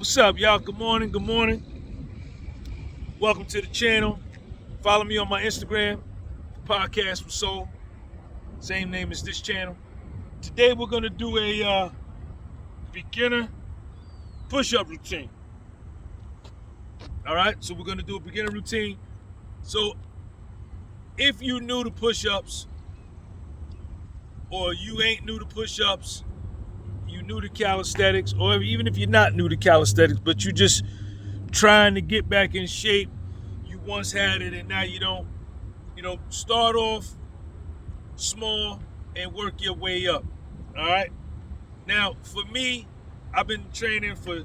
What's up, y'all? Good morning. Good morning. Welcome to the channel. Follow me on my Instagram, Podcast with Soul. Same name as this channel. Today we're gonna do a beginner push-up routine. All right, so we're gonna do a beginner routine. So if you're new to push-ups, or you ain't new to push-ups, you new to calisthenics, or even if you're not new to calisthenics, but you're just trying to get back in shape, you once had it and now you don't, start off small and work your way up. All right. Now, for me, I've been training for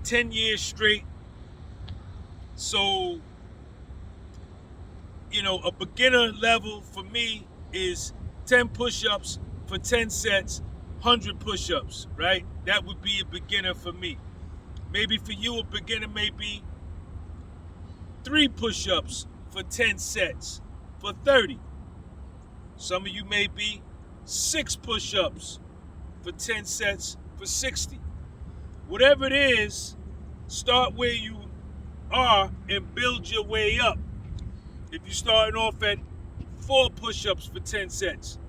10 years straight. So, a beginner level for me is 10 push-ups for 10 sets, 100 push-ups, right? That would be a beginner for me. Maybe for you, a beginner may be 3 push-ups for 10 sets for 30. Some of you may be 6 push-ups for 10 sets for 60. Whatever it is, start where you are and build your way up. If you're starting off at 4 push-ups for 10 sets,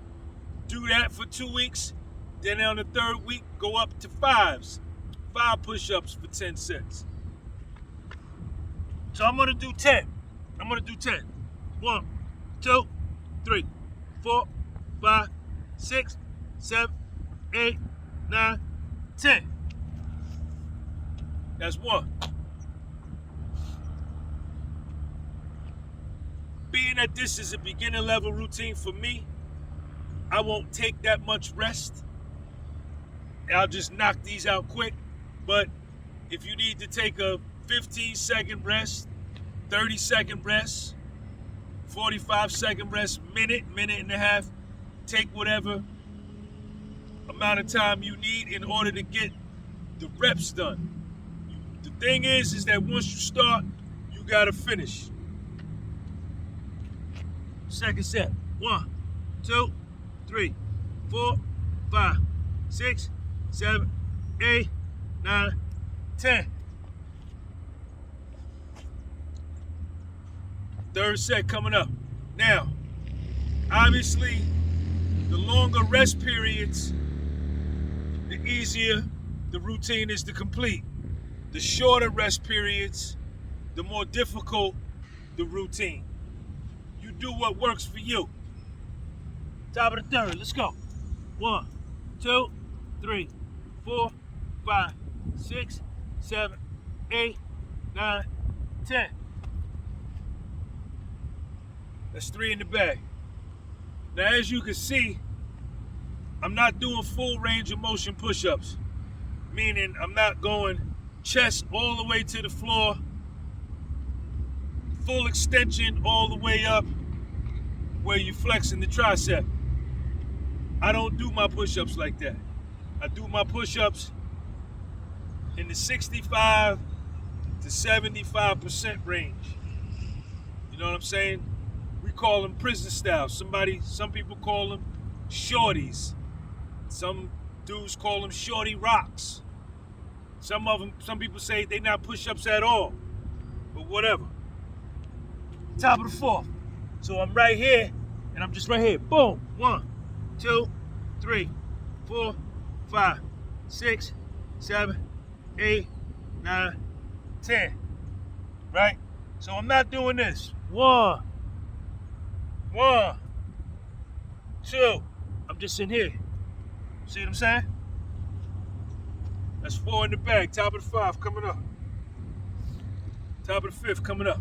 do that for 2 weeks. Then on the 3rd week, go up to 5s. 5 push-ups for 10 sets. So I'm gonna do 10. 1, 2, 3, 4, 5, 6, 7, 8, 9, 10. That's 1. Being that this is a beginner level routine for me, I won't take that much rest. I'll just knock these out quick. But if you need to take a 15-second rest, 30-second rest, 45-second rest, minute and a half, take whatever amount of time you need in order to get the reps done. The thing is that once you start, you gotta finish. Second set. 1, 2, 3, 4, 5, 6, 7, 8, 9, 10. Third set coming up. Now, obviously, the longer rest periods, the easier the routine is to complete. The shorter rest periods, the more difficult the routine. You do what works for you. Top of the 3rd, let's go. 1, 2, 3, 4, 5, 6, 7, 8, 9, 10. That's 3 in the bag. Now, as you can see, I'm not doing full range of motion push-ups, meaning I'm not going chest all the way to the floor, full extension all the way up where you flexing the tricep. I don't do my push-ups like that. I do my push-ups in the 65 to 75% range. You know what I'm saying? We call them prison style. Some people call them shorties. Some dudes call them shorty rocks. Some people say they not push-ups at all. But whatever. Top of the 4th. So I'm right here, and I'm just right here. Boom. 1, 2, 3, 4, 5, 6, 7, 8, 9, 10. Right? So I'm not doing this. 1, 2. I'm just in here. See what I'm saying? That's 4 in the bag. Top of the 5 coming up. Top of the 5th coming up.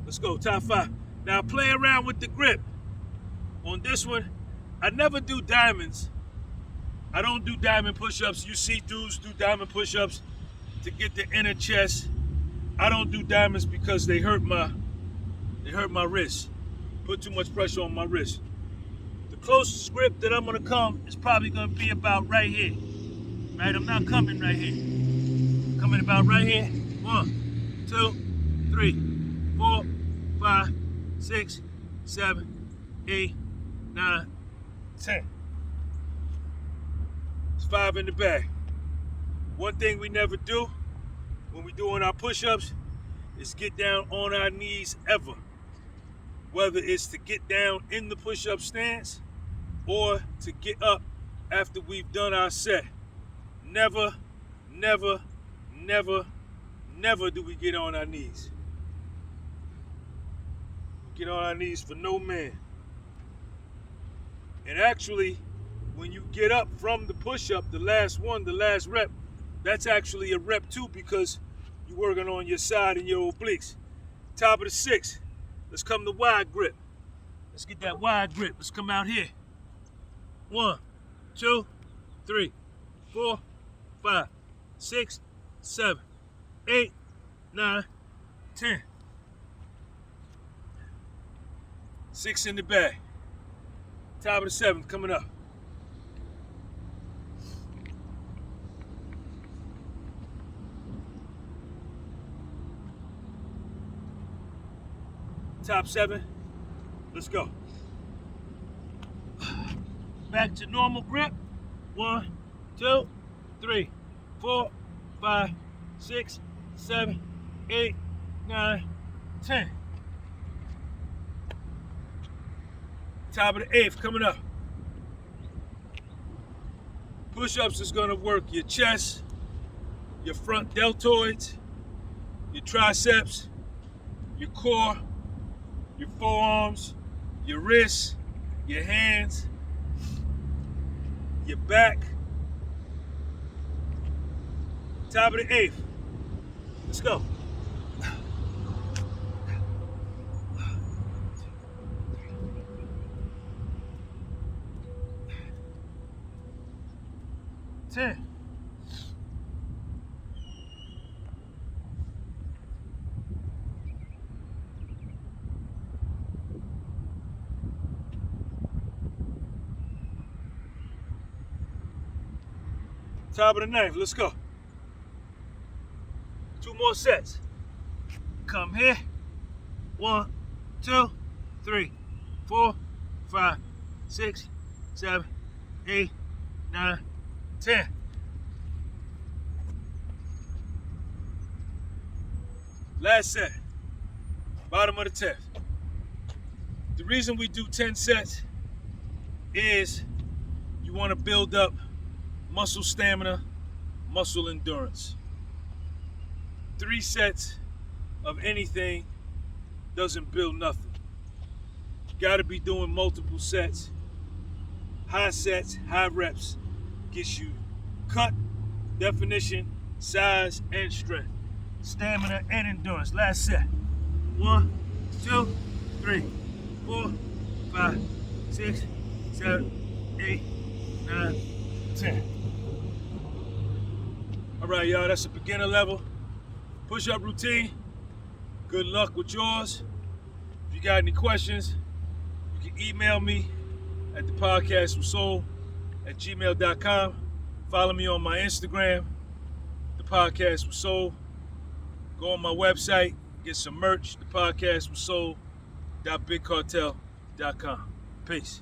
Let's go, top 5. Now play around with the grip. On this one, I never do diamonds. I don't do diamond push-ups. You see dudes do diamond push-ups to get the inner chest. I don't do diamonds because they hurt my wrist. Put too much pressure on my wrist. The closest grip that I'm gonna come is probably gonna be about right here. Right? I'm not coming right here. I'm coming about right here. 1, 2, 3, 4, 5, 6, 7, 8, 9, 10. 5 in the bag. One thing we never do when we doing our push-ups is get down on our knees ever. Whether it's to get down in the push-up stance or to get up after we've done our set. Never, never, never, never do we get on our knees. Get on our knees for no man. And actually, when you get up from the push-up, the last one, the last rep, that's actually a rep too because you're working on your side and your obliques. Top of the 6. Let's come to wide grip. Let's get that wide grip. Let's come out here. 1, 2, 3, 4, 5, 6, 7, 8, 9, 10. 6 in the bag. Top of the 7th coming up. Top 7. Let's go. Back to normal grip. 1, 2, 3, 4, 5, 6, 7, 8, 9, 10. Top of the 8th coming up. Push-ups is gonna work your chest, your front deltoids, your triceps, your core, your forearms, your wrists, your hands, your back. Top of the 8th. Let's go. Ten. Top of the 9th, let's go. 2 more sets. Come here. 1, 2, 3, 4, 5, 6, 7, 8, 9, 10. Last set. Bottom of the 10th. The reason we do 10 sets is you want to build up muscle stamina, muscle endurance. 3 sets of anything doesn't build nothing. You gotta be doing multiple sets. High sets, high reps gets you cut, definition, size, and strength. Stamina and endurance. Last set. 1, 2, 3, 4, 5, 6, 7, 8, 9, 10. All right, y'all, that's a beginner level push-up routine. Good luck with yours. If you got any questions, you can email me at thepodcastwithsoul@gmail.com. Follow me on my Instagram, The Podcast with Soul. Go on my website, get some merch, thepodcastwithsoul.bigcartel.com. Peace.